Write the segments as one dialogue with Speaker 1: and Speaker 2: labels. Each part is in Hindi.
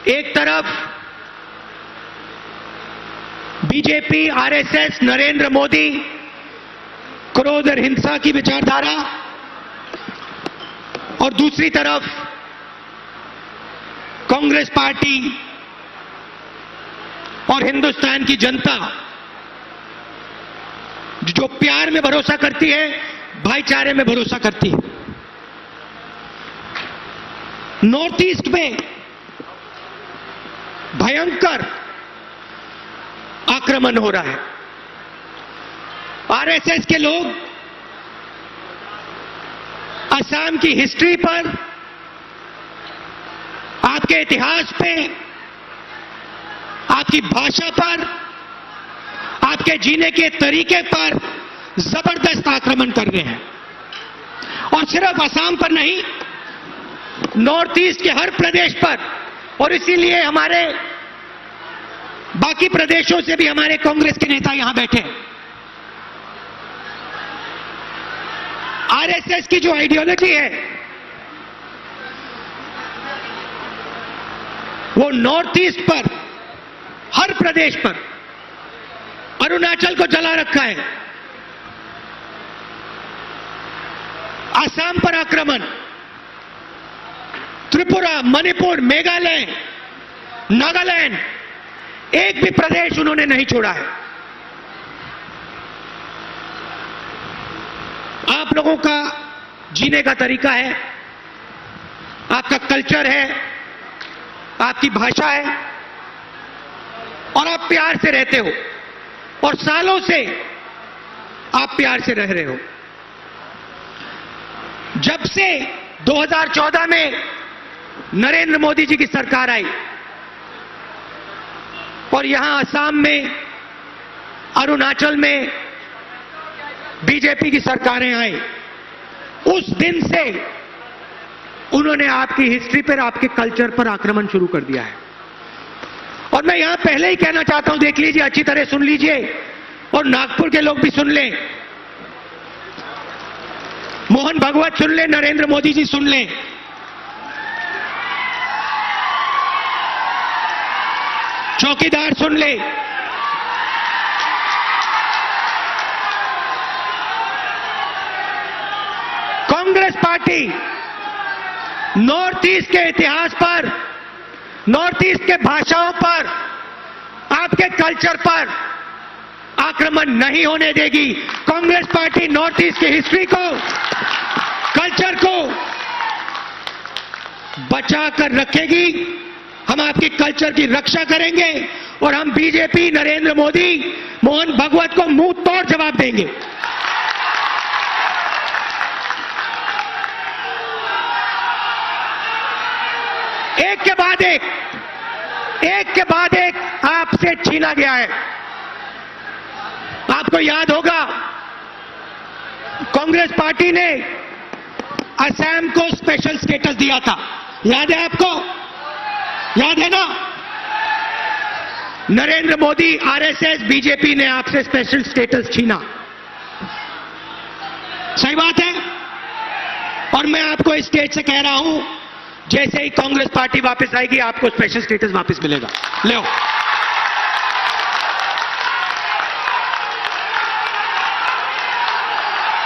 Speaker 1: एक तरफ बीजेपी, आरएसएस, नरेंद्र मोदी क्रोध और हिंसा की विचारधारा, और दूसरी तरफ कांग्रेस पार्टी और हिंदुस्तान की जनता जो प्यार में भरोसा करती है, भाईचारे में भरोसा करती है। नॉर्थ ईस्ट में भयंकर आक्रमण हो रहा है। आरएसएस के लोग असम की हिस्ट्री पर, आपके इतिहास पे, आपकी भाषा पर, आपके जीने के तरीके पर जबरदस्त आक्रमण कर रहे हैं। और सिर्फ असम पर नहीं, नॉर्थ ईस्ट के हर प्रदेश पर। और इसीलिए हमारे बाकी प्रदेशों से भी हमारे कांग्रेस के नेता यहां बैठे। आरएसएस की जो आइडियोलॉजी है वो नॉर्थ ईस्ट पर, हर प्रदेश पर, अरुणाचल को जला रखा है, असम पर आक्रमण, त्रिपुरा, मणिपुर, मेघालय, नागालैंड, एक भी प्रदेश उन्होंने नहीं छोड़ा है। आप लोगों का जीने का तरीका है, आपका कल्चर है, आपकी भाषा है, और आप प्यार से रहते हो, और सालों से आप प्यार से रह रहे हो। जब से 2014 में नरेंद्र मोदी जी की सरकार आई और यहां असम में, अरुणाचल में बीजेपी की सरकारें आई, उस दिन से उन्होंने आपकी हिस्ट्री पर, आपके कल्चर पर आक्रमण शुरू कर दिया है। और मैं यहां पहले ही कहना चाहता हूं, देख लीजिए, अच्छी तरह सुन लीजिए, और नागपुर के लोग भी सुन लें, मोहन भागवत सुन लें, नरेंद्र मोदी जी सुन लें। चौकीदार सुन ले, कांग्रेस पार्टी नॉर्थ ईस्ट के इतिहास पर, नॉर्थ ईस्ट के भाषाओं पर, आपके कल्चर पर आक्रमण नहीं होने देगी। कांग्रेस पार्टी नॉर्थ ईस्ट की हिस्ट्री को, कल्चर को बचा कर रखेगी। हम आपके कल्चर की रक्षा करेंगे और हम बीजेपी, नरेंद्र मोदी, मोहन भागवत को मुंह तोड़ जवाब देंगे। एक के बाद एक, एक के बाद एक आपसे छीना गया है। आपको याद होगा, कांग्रेस पार्टी ने असम को स्पेशल स्टेटस दिया था, याद है आपको? याद है ना? नरेंद्र मोदी, आरएसएस, बीजेपी ने आपसे स्पेशल स्टेटस छीना। सही बात है? और मैं आपको इस स्टेज से कह रहा हूं, जैसे ही कांग्रेस पार्टी वापस आएगी, आपको स्पेशल स्टेटस वापस मिलेगा। लो,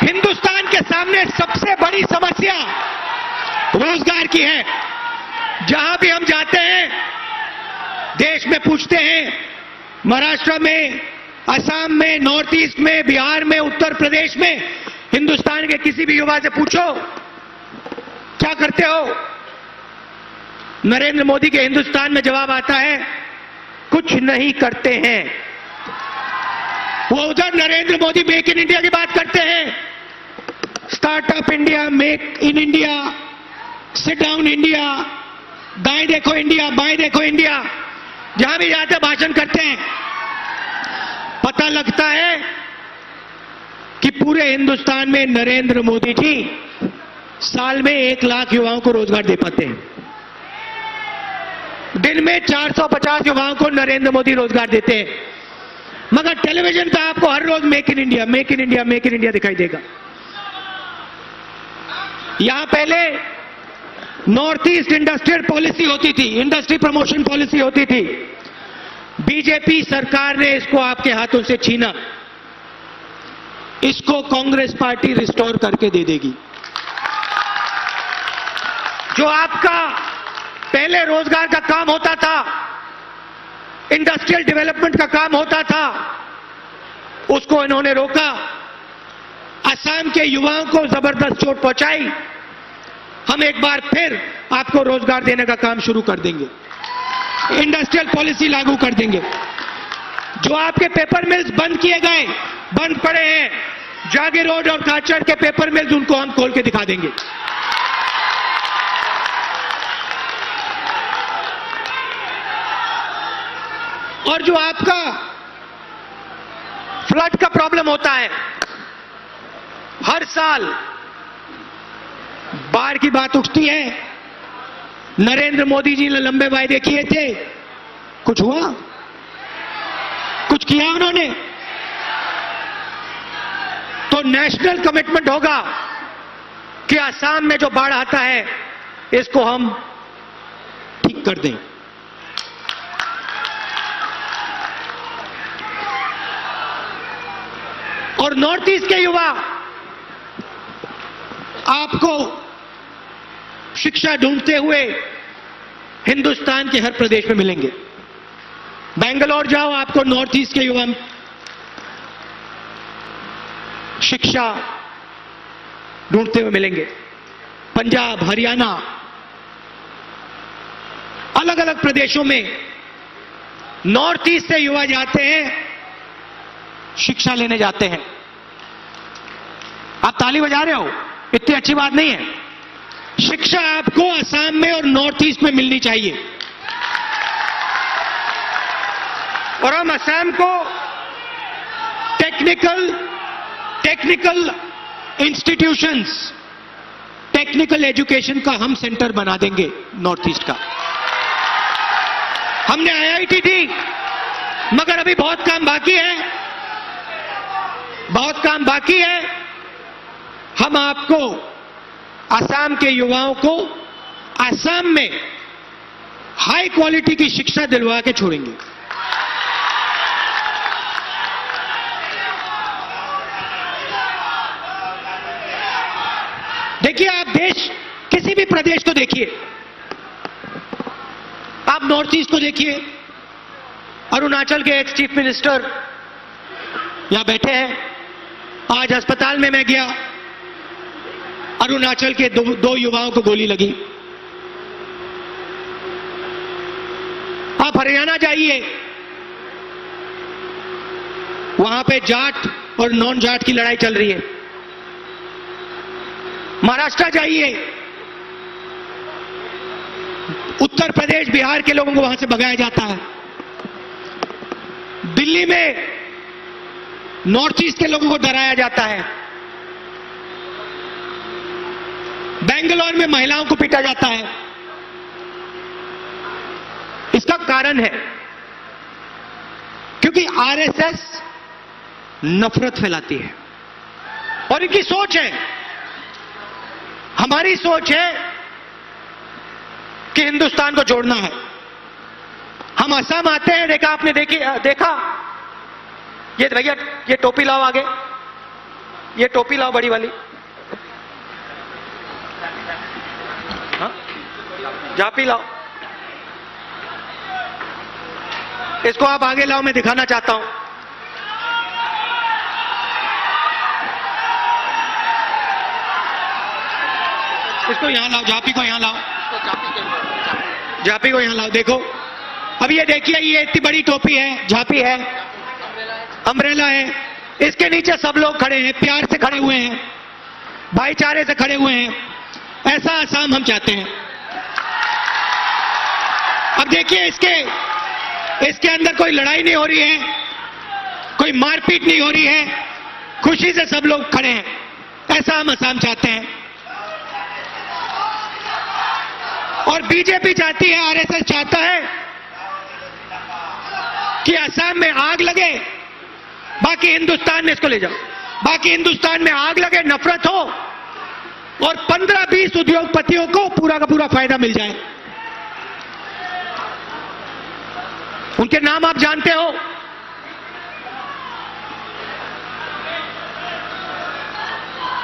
Speaker 1: हिंदुस्तान के सामने सबसे बड़ी समस्या रोजगार की है। जहां भी हम जाते हैं, देश में पूछते हैं, महाराष्ट्र में, असम में, नॉर्थ ईस्ट में, बिहार में, उत्तर प्रदेश में, हिंदुस्तान के किसी भी युवा से पूछो क्या करते हो, नरेंद्र मोदी के हिंदुस्तान में जवाब आता है, कुछ नहीं करते हैं। वो उधर Narendra Modi make in India की बात करते हैं, startup India, make in India, sit down India, दाएं देखो इंडिया, बाएं देखो इंडिया, जहां भी जाते भाषण करते हैं। पता लगता है कि पूरे हिंदुस्तान में नरेंद्र मोदी जी साल में 1 लाख युवाओं को रोजगार दे पाते हैं। दिन में 450 युवाओं को नरेंद्र मोदी रोजगार देते हैं, मगर टेलीविजन पे आपको हर रोज make in India, make in India, make in India दिखाई देगा। यहां पहले नॉर्थ ईस्ट इंडस्ट्रियल पॉलिसी होती थी, इंडस्ट्री प्रमोशन पॉलिसी होती थी। बीजेपी सरकार ने इसको आपके हाथों से छीना। इसको कांग्रेस पार्टी रिस्टोर करके दे देगी। जो आपका पहले रोजगार का काम होता था, इंडस्ट्रियल डेवलपमेंट का काम होता था, उसको इन्होंने रोका। असम के युवाओं को जबरदस्त चोट पहुंचाई। हम एक बार फिर आपको रोजगार देने का काम शुरू कर देंगे, इंडस्ट्रियल पॉलिसी लागू कर देंगे। जो आपके पेपर मिल्स बंद किए गए, बंद पड़े हैं, जागीर रोड और काचर के पेपर मिल्स, उनको हम खोल के दिखा देंगे। और जो आपका फ्लड का प्रॉब्लम होता है, हर साल बाढ़ की बात उठती है। नरेंद्र मोदी जी ने लंबे वायदे किए थे, कुछ हुआ? कुछ किया उन्होंने? तो नेशनल कमिटमेंट होगा कि असम में जो बाढ़ आता है, इसको हम ठीक कर दें। और नॉर्थ ईस्ट के युवा आपको शिक्षा ढूंढते हुए हिंदुस्तान के हर प्रदेश में मिलेंगे। बेंगलोर जाओ, आपको नॉर्थ ईस्ट के युवा शिक्षा ढूंढते हुए मिलेंगे। पंजाब, हरियाणा, अलग अलग प्रदेशों में नॉर्थ ईस्ट से युवा जाते हैं, शिक्षा लेने जाते हैं। आप ताली बजा रहे हो, इतनी अच्छी बात नहीं है। शिक्षा आपको असम में और नॉर्थ ईस्ट में मिलनी चाहिए। और हम असम को टेक्निकल इंस्टीट्यूशंस, टेक्निकल एजुकेशन का हम सेंटर बना देंगे नॉर्थ ईस्ट का। हमने आईआईटी दी, मगर अभी बहुत काम बाकी है, बहुत काम बाकी है। हम आपको, असम के युवाओं को असम में हाई क्वालिटी की शिक्षा दिलवा के छोड़ेंगे। देखिए, आप देश, किसी भी प्रदेश को देखिए, आप नॉर्थ ईस्ट को देखिए। अरुणाचल के एक्स चीफ मिनिस्टर यहां बैठे हैं। आज अस्पताल में मैं गया, अरुणाचल के दो युवाओं को गोली लगी। आप हरियाणा जाइए, वहां पे जाट और नॉन जाट की लड़ाई चल रही है। महाराष्ट्र जाइए, उत्तर प्रदेश, बिहार के लोगों को वहां से भगाया जाता है। दिल्ली में नॉर्थ ईस्ट के लोगों को डराया जाता है। बेंगलोर में महिलाओं को पीटा जाता है। इसका कारण है क्योंकि आरएसएस नफरत फैलाती है और इनकी सोच है। हमारी सोच है कि हिंदुस्तान को जोड़ना है। हम असम आते हैं, देखा आपने, देखा ये भैया, ये टोपी लाओ आगे, ये टोपी लाओ बड़ी वाली, हाँ? झापी लाओ, इसको आप आगे लाओ, मैं दिखाना चाहता हूं। इसको यहां लाओ, झापी को यहां लाओ, झापी को यहां लाओ। देखो, अब ये देखिए, ये इतनी बड़ी टोपी है, झापी है, अम्ब्रेला है। इसके नीचे सब लोग खड़े हैं, प्यार से खड़े हुए हैं, भाईचारे से खड़े हुए हैं। ऐसा असम हम चाहते हैं। अब देखिए, इसके अंदर कोई लड़ाई नहीं हो रही है, कोई मारपीट नहीं हो रही है, खुशी से सब लोग खड़े हैं। ऐसा हम असम चाहते हैं। और बीजेपी चाहती है, आरएसएस चाहता है कि असम में आग लगे, बाकी हिंदुस्तान में इसको ले जाओ। बाकी हिंदुस्तान में आग लगे, नफरत हो, और 15-20 उद्योगपतियों को पूरा का पूरा फायदा मिल जाए। उनके नाम आप जानते हो?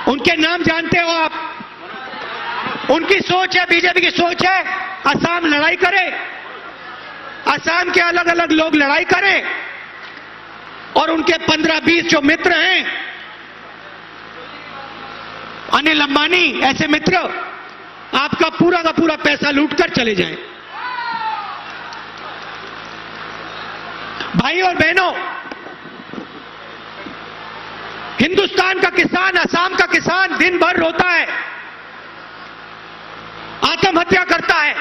Speaker 1: उनके नाम जानते हो आप? उनकी सोच है, बीजेपी की सोच है, असम लड़ाई करे, असम के अलग अलग लोग लड़ाई करें और उनके 15-20 जो मित्र हैं, अनिल अंबानी ऐसे मित्र, आपका पूरा का पूरा पैसा लूटकर चले जाएं। भाई और बहनों, हिंदुस्तान का किसान, असम का किसान दिन भर रोता है, आत्महत्या करता है।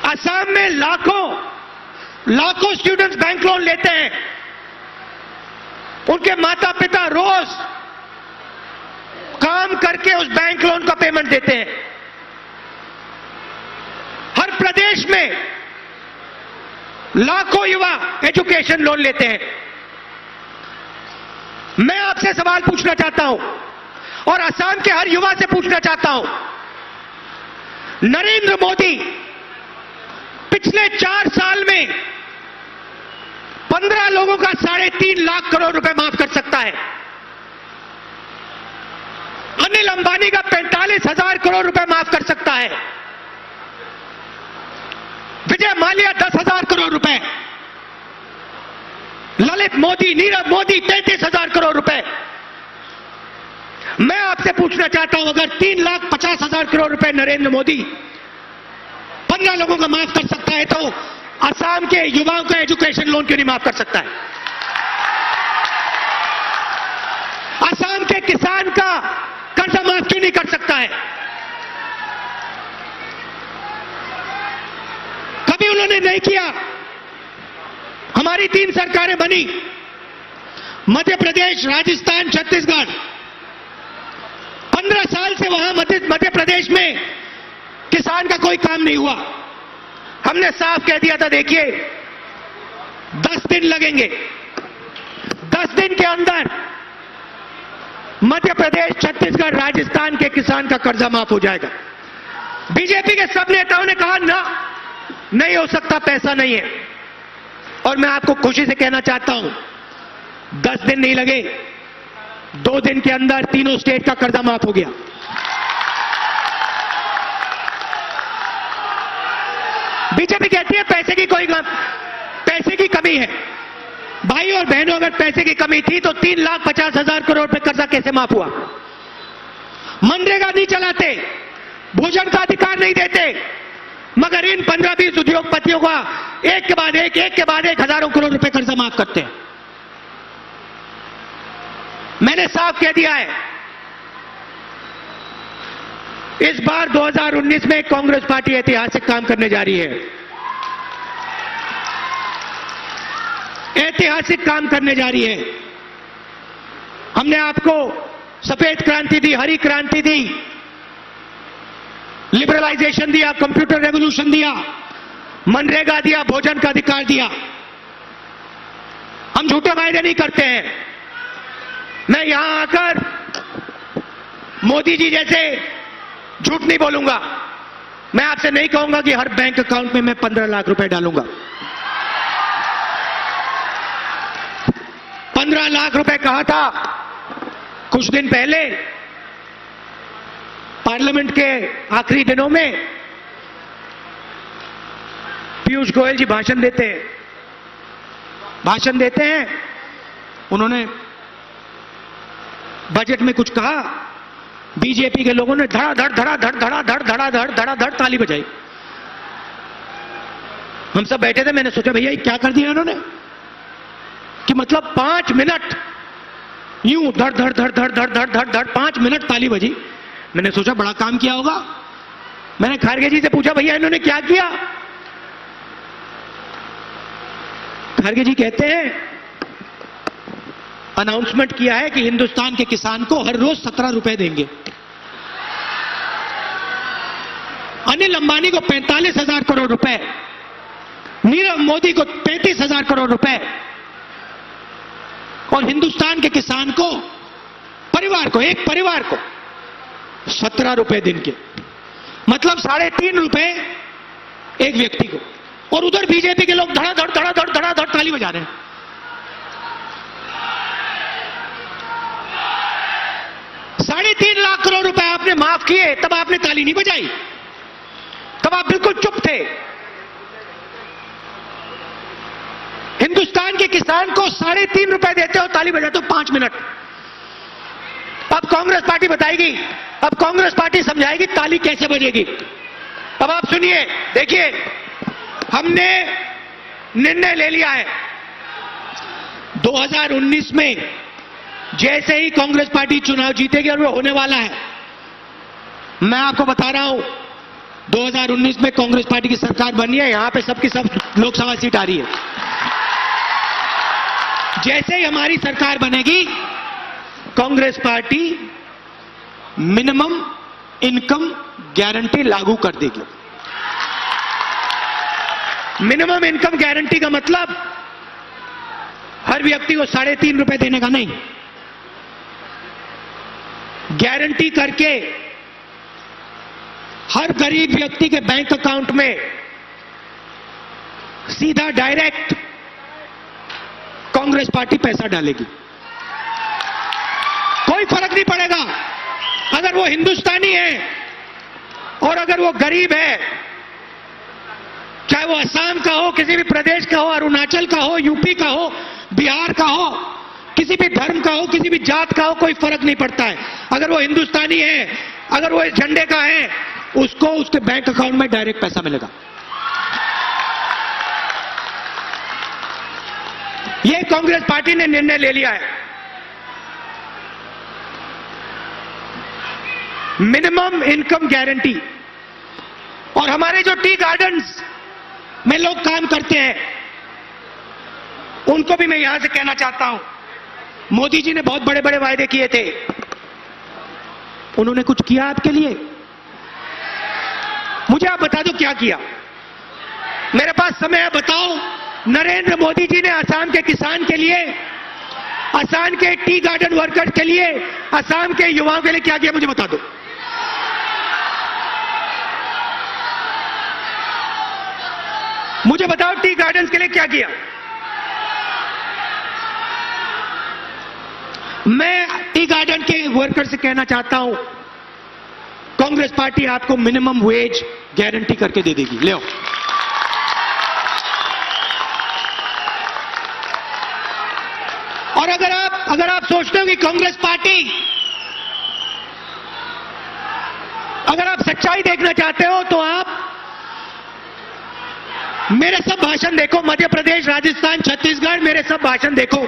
Speaker 1: असम में लाखों स्टूडेंट्स बैंक लोन लेते हैं। उनके माता पिता रोज काम करके उस बैंक लोन का पेमेंट देते हैं। हर प्रदेश में लाखों युवा एजुकेशन लोन लेते हैं। मैं आपसे सवाल पूछना चाहता हूं और असम के हर युवा से पूछना चाहता हूं, नरेंद्र मोदी पिछले 4 साल में 15 लोगों का 3.5 लाख करोड़ रुपए माफ कर सकता है। अनिल अंबानी का 45,000 करोड़ रुपए माफ कर सकता है। विजय माल्या 10,000 करोड़ रुपए, ललित मोदी, नीरव मोदी 33,000 करोड़ रुपए। मैं आपसे पूछना चाहता हूं, अगर 3,50,000 करोड़ रुपए नरेंद्र मोदी 15 लोगों का माफ कर सकता है, तो असम के युवाओं का एजुकेशन लोन क्यों नहीं माफ कर सकता है? असम के किसान का कर्जा माफ क्यों नहीं कर सकता है? कभी उन्होंने नहीं किया। हमारी 3 सरकारें बनी, मध्य प्रदेश, राजस्थान, छत्तीसगढ़। 15 साल से वहां मध्य प्रदेश में किसान का कोई काम नहीं हुआ। हमने साफ कह दिया था, देखिए 10 दिन लगेंगे, 10 दिन के अंदर मध्य प्रदेश, छत्तीसगढ़, राजस्थान के किसान का कर्जा माफ हो जाएगा। बीजेपी के सब नेताओं ने कहा ना, नहीं हो सकता, पैसा नहीं है। और मैं आपको खुशी से कहना चाहता हूं, 10 दिन नहीं लगे, 2 दिन के अंदर तीनों स्टेट का कर्जा माफ हो गया। बीजेपी कहती है पैसे की कमी है। भाई और बहनों, अगर पैसे की कमी थी तो 3,50,000 करोड़ रुपए कर्जा कैसे माफ हुआ? मनरेगा नहीं चलाते, भोजन का अधिकार नहीं देते, मगर इन 15-20 उद्योगपतियों का एक के बाद एक हजारों करोड़ रुपए कर्जा माफ करते हैं। मैंने साफ कह दिया है, इस बार 2019 में कांग्रेस पार्टी ऐतिहासिक काम करने जा रही है। ऐतिहासिक काम करने जा रही है। हमने आपको सफेद क्रांति दी, हरी क्रांति दी, लिबरलाइजेशन दिया, कंप्यूटर रेवोल्यूशन दिया, मनरेगा दिया, भोजन का अधिकार दिया। हम झूठे वायदे नहीं करते हैं। मैं यहां आकर मोदी जी जैसे झूठ नहीं बोलूंगा। मैं आपसे नहीं कहूंगा कि हर बैंक अकाउंट में मैं 15 लाख रुपए डालूंगा। 15 लाख रुपए कहा था कुछ दिन पहले पार्लियामेंट के आखिरी दिनों में। पीयूष गोयल जी भाषण देते हैं। उन्होंने बजट में कुछ कहा, बीजेपी के लोगों ने धड़ाधड़ ताली बजाई। हम सब बैठे थे, मैंने सोचा भैया क्या कर दिया इन्होंने, कि मतलब 5 मिनट यूं धड़ 5 मिनट ताली बजी। मैंने सोचा बड़ा काम किया होगा। मैंने खारगे जी से पूछा, भैया इन्होंने क्या किया? खारगे जी कहते हैं, अनाउंसमेंट किया है कि हिंदुस्तान के किसान को हर रोज 17 रुपए देंगे। अनिल अंबानी को 45,000 करोड़ रुपए, नीरव मोदी को 35,000 करोड़ रुपए और हिंदुस्तान के किसान को परिवार को, एक परिवार को 17 रुपए दिन के, मतलब 3.5 रुपए एक व्यक्ति को। और उधर बीजेपी के लोग धड़ाधड़ धड़ाधड़ धड़ाधड़ ताली बजा रहे हैं। $3.5 लाख करोड़ रुपए आपने माफ किए, तब आपने ताली नहीं बजाई, तब आप बिल्कुल चुप थे। हिंदुस्तान के किसान को 3.5 रुपए देते हो, ताली बजाते हो 5 मिनट। अब कांग्रेस पार्टी बताएगी, अब कांग्रेस पार्टी समझाएगी ताली कैसे बजेगी। अब आप सुनिए, देखिए, हमने निर्णय ले लिया है 2019 में जैसे ही कांग्रेस पार्टी चुनाव जीतेगी, और वो होने वाला है, मैं आपको बता रहा हूं, 2019 में कांग्रेस पार्टी की सरकार बनी है, यहां पे सबकी सब लोकसभा सीट आ रही है। जैसे ही हमारी सरकार बनेगी, Congress party minimum income guarantee लागू कर देगी। मिनिमम इनकम गारंटी का मतलब हर व्यक्ति को 3.5 रुपए देने का नहीं, गारंटी करके हर गरीब व्यक्ति के बैंक अकाउंट में सीधा डायरेक्ट कांग्रेस पार्टी पैसा डालेगी। कोई फर्क नहीं पड़ेगा अगर वो हिंदुस्तानी है और अगर वो गरीब है, चाहे वो असम का हो, किसी भी प्रदेश का हो, अरुणाचल का हो, यूपी का हो, बिहार का हो, किसी भी धर्म का हो, किसी भी जात का हो, कोई फर्क नहीं पड़ता है। अगर वो हिंदुस्तानी है, अगर वो इस झंडे का है, उसको उसके बैंक अकाउंट में डायरेक्ट पैसा मिलेगा। ये कांग्रेस पार्टी ने निर्णय ले लिया है। Minimum income guarantee. और हमारे जो टी गार्डन्स में लोग काम करते हैं, उनको भी मैं यहां से कहना चाहता हूं, मोदी जी ने बहुत बड़े बड़े वायदे किए थे, उन्होंने कुछ किया आपके लिए? मुझे आप बता दो क्या किया। मेरे पास समय है, बताओ। नरेंद्र मोदी जी ने असम के किसान के लिए, असम के टी गार्डन वर्कर्स के लिए, असम के युवाओं के लिए क्या किया, मुझे बता दो। मुझे बताओ टी गार्डन्स के लिए क्या किया। मैं टी गार्डन के वर्कर से कहना चाहता हूं, कांग्रेस पार्टी आपको मिनिमम वेज गारंटी करके दे देगी। ले आओ। और अगर आप सोचते हो कि कांग्रेस पार्टी, अगर आप सच्चाई देखना चाहते हो तो आप मेरे सब भाषण देखो, मध्य प्रदेश, राजस्थान, छत्तीसगढ़, मेरे सब भाषण देखो।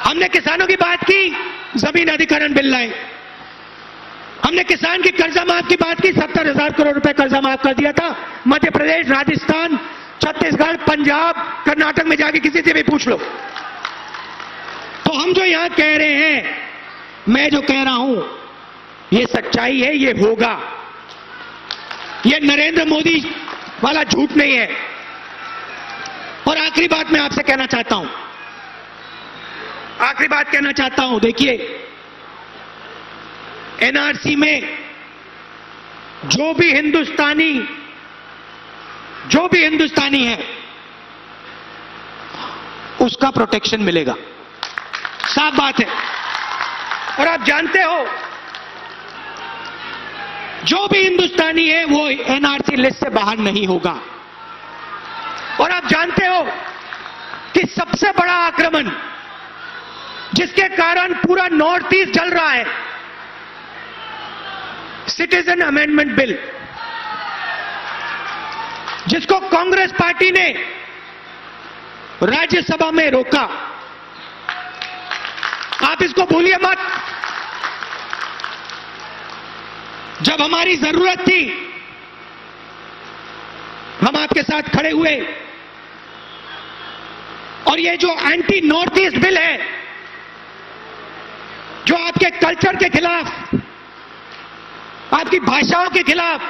Speaker 1: हमने किसानों की बात की, जमीन अधिग्रहण बिल लाए। हमने किसान की कर्जा माफ की बात की, 70,000 करोड़ रुपए कर्जा माफ कर दिया था। मध्य प्रदेश, राजस्थान, छत्तीसगढ़, पंजाब, कर्नाटक में जाके किसी से भी पूछ लो। तो हम जो यहां कह रहे हैं, मैं जो कह रहा हूं, ये सच्चाई है, ये होगा। ये नरेंद्र मोदी वाला झूठ नहीं है। और आखिरी बात मैं आपसे कहना चाहता हूं, आखिरी बात कहना चाहता हूं, देखिए, एनआरसी में जो भी हिंदुस्तानी है, उसका प्रोटेक्शन मिलेगा। साफ बात है। और आप जानते हो, जो भी हिंदुस्तानी है वो एनआरसी लिस्ट से बाहर नहीं होगा। और आप जानते हो कि सबसे बड़ा आक्रमण जिसके कारण पूरा नॉर्थ ईस्ट जल रहा है, सिटीजन अमेंडमेंट बिल, जिसको कांग्रेस पार्टी ने राज्यसभा में रोका। आप इसको भूलिए मत। जब हमारी जरूरत थी, हम आपके साथ खड़े हुए। और ये जो एंटी नॉर्थ ईस्ट बिल है, जो आपके कल्चर के खिलाफ, आपकी भाषाओं के खिलाफ,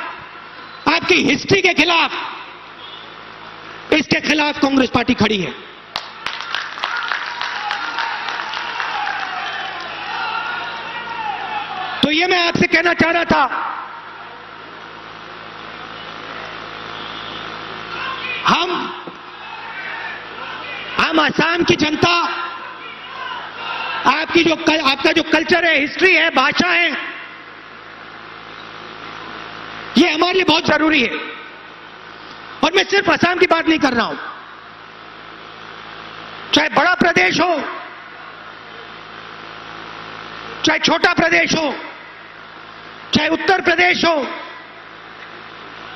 Speaker 1: आपकी हिस्ट्री के खिलाफ, इसके खिलाफ कांग्रेस पार्टी खड़ी है। तो ये मैं आपसे कहना चाह रहा था, हम असम की जनता, आपका जो कल्चर है, हिस्ट्री है, भाषा है, ये हमारे लिए बहुत जरूरी है। और मैं सिर्फ असम की बात नहीं कर रहा हूं, चाहे बड़ा प्रदेश हो, चाहे छोटा प्रदेश हो, चाहे उत्तर प्रदेश हो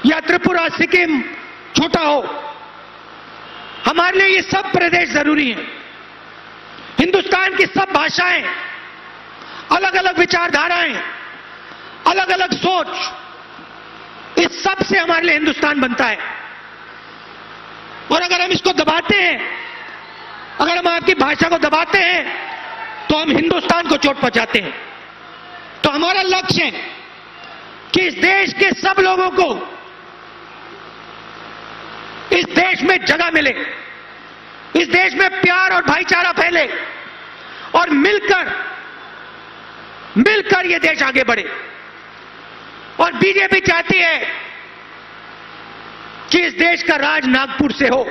Speaker 1: या त्रिपुरा, सिक्किम छोटा हो, हमारे लिए ये सब प्रदेश जरूरी हैं। हिंदुस्तान की सब भाषाएं, अलग अलग विचारधाराएं, अलग अलग सोच, इस सब से हमारे लिए हिंदुस्तान बनता है। और अगर हम इसको दबाते हैं, अगर हम आपकी भाषा को दबाते हैं, तो हम हिंदुस्तान को चोट पहुंचाते हैं। तो हमारा लक्ष्य है कि इस देश के सब लोगों को इस देश में जगह मिले, इस देश में प्यार और भाईचारा फैले और मिलकर यह देश आगे बढ़े। और बीजेपी चाहती है कि इस देश का राज नागपुर से हो।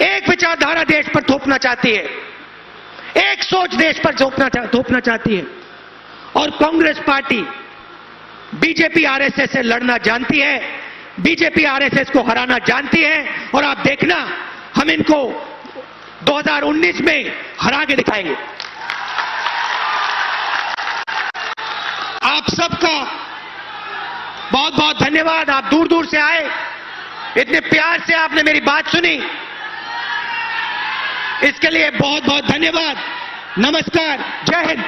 Speaker 1: एक विचारधारा देश पर थोपना चाहती है, एक सोच देश पर थोपना चाहती है। और कांग्रेस पार्टी बीजेपी आरएसएस से लड़ना जानती है, बीजेपी आरएसएस को हराना जानती है। और आप देखना, हम इनको 2019 में हरा के दिखाएंगे। आप सबका बहुत बहुत धन्यवाद। आप दूर दूर से आए, इतने प्यार से आपने मेरी बात सुनी, इसके लिए बहुत बहुत धन्यवाद। नमस्कार, जय हिंद।